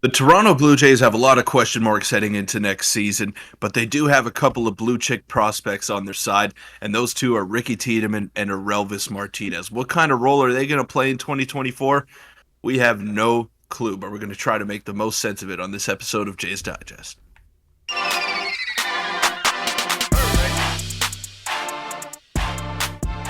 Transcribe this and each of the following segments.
The Toronto Blue Jays have a lot of question marks heading into next season, but they do have a couple of blue chip prospects on their side, and those two are Ricky Tiedemann and Orelvis Martinez. What kind of role are they going to play in 2024? We have no clue, but we're going to try to make the most sense of it on this episode of Jays Digest.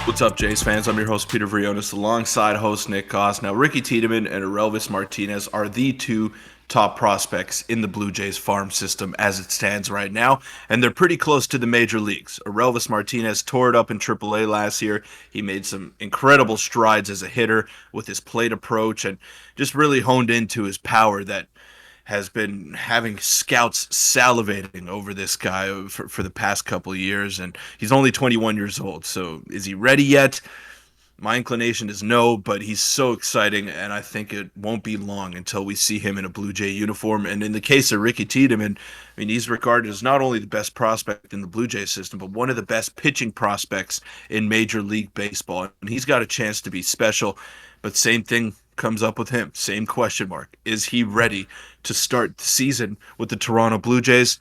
What's up, Jays fans? I'm your host, Peter Vryonis, alongside host Nick Gosse. Now, Ricky Tiedemann and Orelvis Martinez are the two top prospects in the Blue Jays farm system as it stands right now, and they're pretty close to the major leagues. Orelvis Martinez tore it up in AAA last year. He made some incredible strides as a hitter with his plate approach and just really honed into his power that has been having scouts salivating over this guy for the past couple of years, and he's only 21 years old. So is he ready yet? My inclination is no, but he's so exciting, and I think it won't be long until we see him in a Blue Jay uniform. And in the case of Ricky Tiedemann, I mean, he's regarded as not only the best prospect in the Blue Jay system, but one of the best pitching prospects in Major League Baseball. And he's got a chance to be special, but same thing comes up with him. Same question mark. Is he ready to start the season with the Toronto Blue Jays?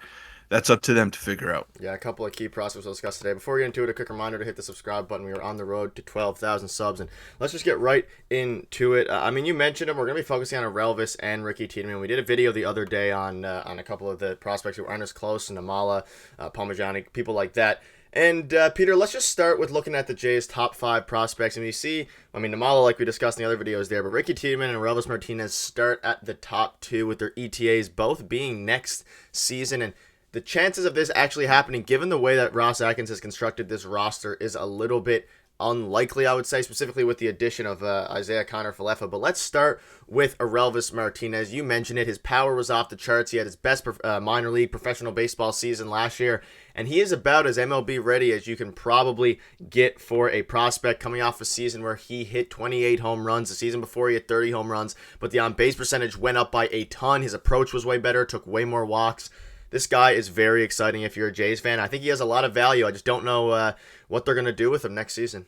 That's up to them to figure out. Yeah, a couple of key prospects we'll discuss today. Before we get into it, a quick reminder to hit the subscribe button. We are on the road to 12,000 subs, and let's just get right into it. You mentioned them. We're going to be focusing on Orelvis and Ricky Tiedemann. We did a video the other day on a couple of the prospects who aren't as close, and Amala, Palmajani, people like that. And, Peter, let's just start with looking at the Jays' top 5 prospects. And you see, Namala, like we discussed in the other videos there, but Ricky Tiedemann and Orelvis Martinez start at the top 2 with their ETAs both being next season. And the chances of this actually happening, given the way that Ross Atkins has constructed this roster, is a little bit unlikely, I would say, specifically with the addition of Isaiah Kiner-Falefa. But let's start with Orelvis Martinez. You mentioned it. His power was off the charts. He had his best minor league professional baseball season last year, and he is about as MLB ready as you can probably get for a prospect coming off a season where he hit 28 home runs. The season before, he hit 30 home runs, but the on-base percentage went up by a ton. His approach was way better, took way more walks. This guy is very exciting if you're a Jays fan. I think he has a lot of value. I just don't know what they're going to do with him next season.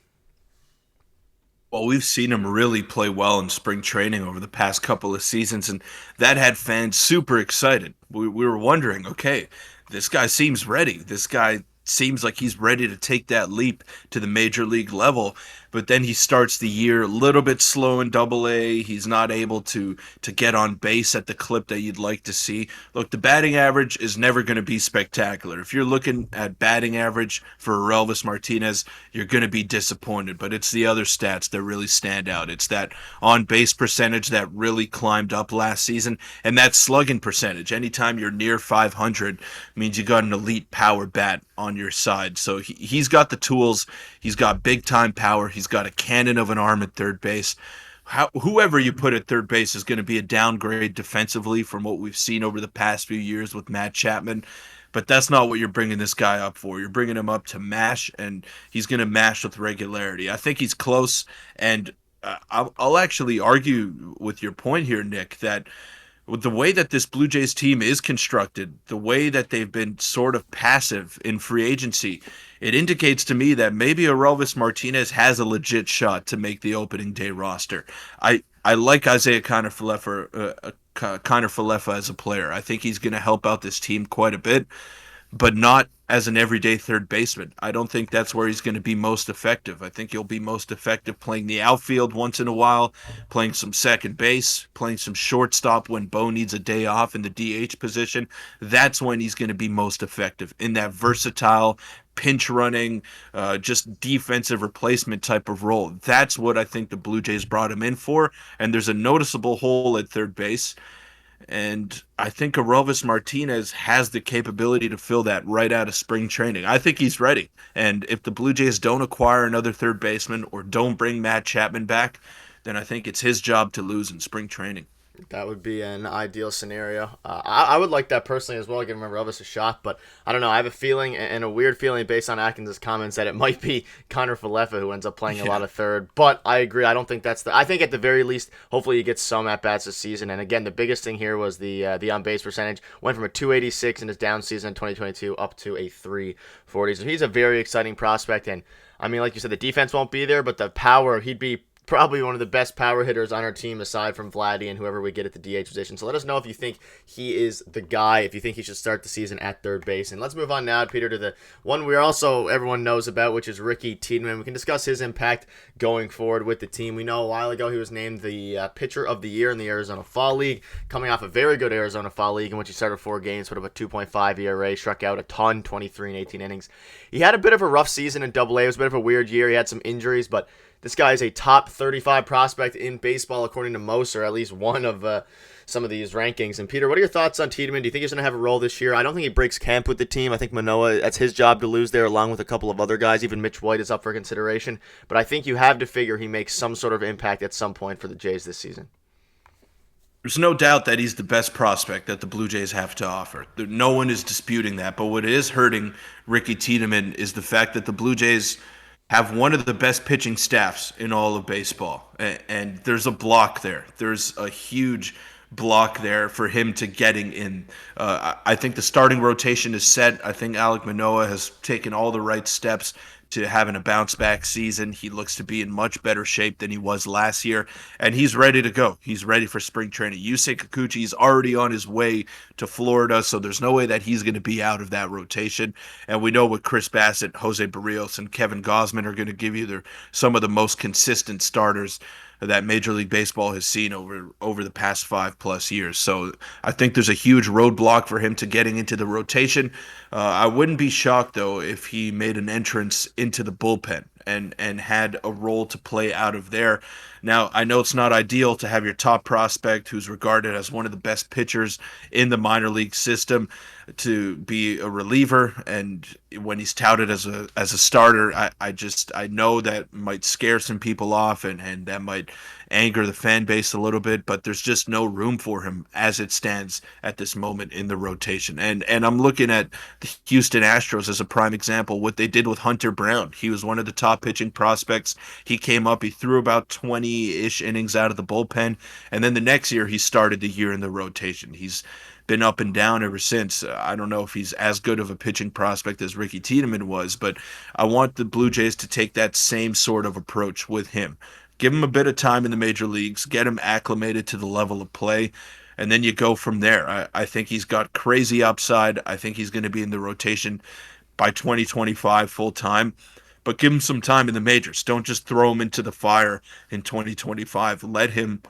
Well, we've seen him really play well in spring training over the past couple of seasons, and that had fans super excited. We were wondering, okay, this guy seems ready. This guy seems like he's ready to take that leap to the major league level. But then he starts the year a little bit slow in Double-A. He's not able to get on base at the clip that you'd like to see. Look, the batting average is never going to be spectacular. If you're looking at batting average for Orelvis Martinez, you're going to be disappointed. But it's the other stats that really stand out. It's that on-base percentage that really climbed up last season, and that slugging percentage. Anytime you're near 500 means you got an elite power bat on your side. So he's got the tools. He's got big-time power. He's got a cannon of an arm at third base. Whoever you put at third base is going to be a downgrade defensively from what we've seen over the past few years with Matt Chapman. But that's not what you're bringing this guy up for. You're bringing him up to mash, and he's going to mash with regularity. I think he's close, and I'll actually argue with your point here, Nick, that with the way that this Blue Jays team is constructed, the way that they've been sort of passive in free agency, it indicates to me that maybe Orelvis Martinez has a legit shot to make the opening day roster. I like Isaiah Kiner-Falefa as a player. I think he's going to help out this team quite a bit, but not as an everyday third baseman. I don't think that's where he's going to be most effective. I think he'll be most effective playing the outfield once in a while, playing some second base, playing some shortstop when Bo needs a day off in the DH position. That's when he's going to be most effective in that versatile pinch running, just defensive replacement type of role. That's what I think the Blue Jays brought him in for, and there's a noticeable hole at third base. And I think Orelvis Martinez has the capability to fill that right out of spring training. I think he's ready. And if the Blue Jays don't acquire another third baseman or don't bring Matt Chapman back, then I think it's his job to lose in spring training. That would be an ideal scenario. I would like that personally as well, giving Orelvis a shot, but I don't know. I have a feeling and a weird feeling based on Atkins' comments that it might be Kiner-Falefa who ends up playing a lot of third. But I agree. I don't think that's I think at the very least, hopefully he gets some at-bats this season. And again, the biggest thing here was the on-base percentage. Went from a 286 in his down season in 2022 up to a 340. So he's a very exciting prospect. And, like you said, the defense won't be there, but the power, he'd be probably one of the best power hitters on our team aside from Vladdy and whoever we get at the DH position. So let us know if you think he is the guy, if you think he should start the season at third base. And let's move on now, Peter, to the one we also everyone knows about, which is Ricky Tiedemann. We can discuss his impact going forward with the team. We know a while ago he was named the pitcher of the year in the Arizona Fall League, coming off a very good Arizona Fall League in which he started 4 games, sort of a 2.5 ERA, struck out a ton, 23 and 18 innings. He had a bit of a rough season in Double A. It was a bit of a weird year. He had some injuries, but this guy is a top 35 prospect in baseball, according to most, or at least one of some of these rankings. And Peter, what are your thoughts on Tiedemann? Do you think he's going to have a role this year? I don't think he breaks camp with the team. I think Manoah, that's his job to lose there, along with a couple of other guys. Even Mitch White is up for consideration. But I think you have to figure he makes some sort of impact at some point for the Jays this season. There's no doubt that he's the best prospect that the Blue Jays have to offer. No one is disputing that. But what is hurting Ricky Tiedemann is the fact that the Blue Jays have one of the best pitching staffs in all of baseball. And there's a block there. There's a huge block there for him to getting in. I think the starting rotation is set. I think Alek Manoah has taken all the right steps to having a bounce back season. He looks to be in much better shape than he was last year, and he's ready to go. He's ready for spring training. Yusei Kikuchi is already on his way to Florida, so there's no way that he's going to be out of that rotation. And we know what Chris Bassett, Jose Barrios, and Kevin Gausman are going to give you. They're some of the most consistent starters that Major League Baseball has seen over the past 5+ years. So I think there's a huge roadblock for him to getting into the rotation. I wouldn't be shocked, though, if he made an entrance into the bullpen and had a role to play out of there. Now, I know it's not ideal to have your top prospect, who's regarded as one of the best pitchers in the minor league system, to be a reliever, and when he's touted as a starter, I know that might scare some people off, and that might anger the fan base a little bit, but there's just no room for him as it stands at this moment in the rotation. And I'm looking at the Houston Astros as a prime example, what they did with Hunter Brown. He was one of the top pitching prospects. He came up, he threw about 20-ish innings out of the bullpen, and then the next year he started the year in the rotation. He's been up and down ever since. I don't know if he's as good of a pitching prospect as Ricky Tiedemann was, but I want the Blue Jays to take that same sort of approach with him. Give him a bit of time in the major leagues, get him acclimated to the level of play, and then you go from there. I think he's got crazy upside. I think he's going to be in the rotation by 2025 full time. But give him some time in the majors. Don't just throw him into the fire in 2025. Let him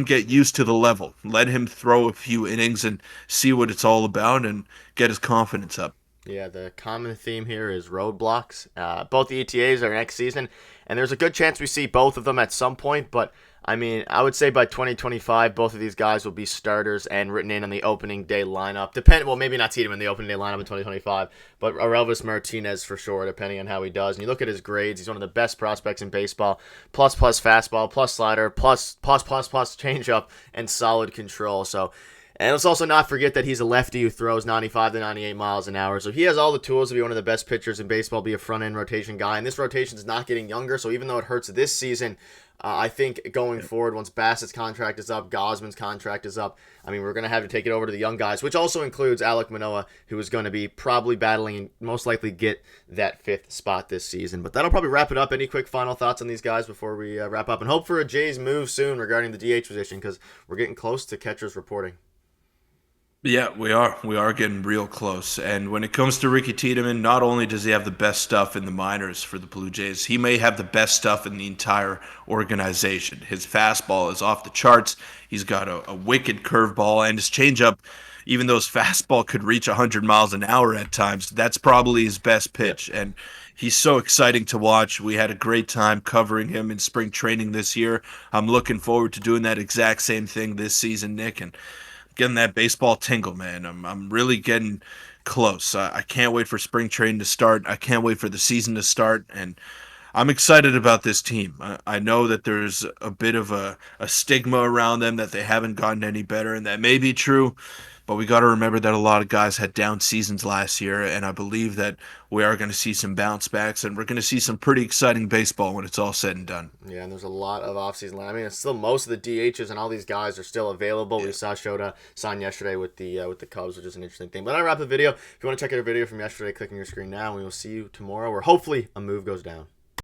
get used to the level. Let him throw a few innings and see what it's all about and get his confidence up. Yeah, the common theme here is roadblocks. Both the ETAs are next season, and there's a good chance we see both of them at some point, but I mean, I would say by 2025, both of these guys will be starters and written in on the opening day lineup. Well, maybe not Tiedemann in the opening day lineup in 2025, but Orelvis Martinez for sure, depending on how he does. And you look at his grades, he's one of the best prospects in baseball. Plus fastball, plus slider, plus changeup, and solid control. So, and let's also not forget that he's a lefty who throws 95 to 98 miles an hour. So he has all the tools to be one of the best pitchers in baseball, be a front-end rotation guy. And this rotation is not getting younger, so even though it hurts this season, I think going forward, once Bassett's contract is up, Gausman's contract is up, I mean, we're going to have to take it over to the young guys, which also includes Alek Manoah, who is going to be probably battling and most likely get that 5th spot this season. But that'll probably wrap it up. Any quick final thoughts on these guys before we wrap up? And hope for a Jays move soon regarding the DH position, because we're getting close to catchers reporting. Yeah, we are. We are getting real close. And when it comes to Ricky Tiedemann, not only does he have the best stuff in the minors for the Blue Jays, he may have the best stuff in the entire organization. His fastball is off the charts. He's got a wicked curveball, and his changeup, even though his fastball could reach 100 miles an hour at times, that's probably his best pitch. Yeah. And he's so exciting to watch. We had a great time covering him in spring training this year. I'm looking forward to doing that exact same thing this season, Nick, and getting that baseball tingle, man. I'm really getting close. I can't wait for spring training to start. I can't wait for the season to start, and I'm excited about this team. I know that there's a bit of a stigma around them that they haven't gotten any better, and that may be true, but we got to remember that a lot of guys had down seasons last year, and I believe that we are going to see some bounce backs, and we're going to see some pretty exciting baseball when it's all said and done. Yeah, and there's a lot of offseason. I mean, it's still most of the DHs and all these guys are still available. Yeah. We saw Shota sign yesterday with the Cubs, which is an interesting thing. But I wrap the video. If you want to check out our video from yesterday, click on your screen now, and we will see you tomorrow, where hopefully a move goes down.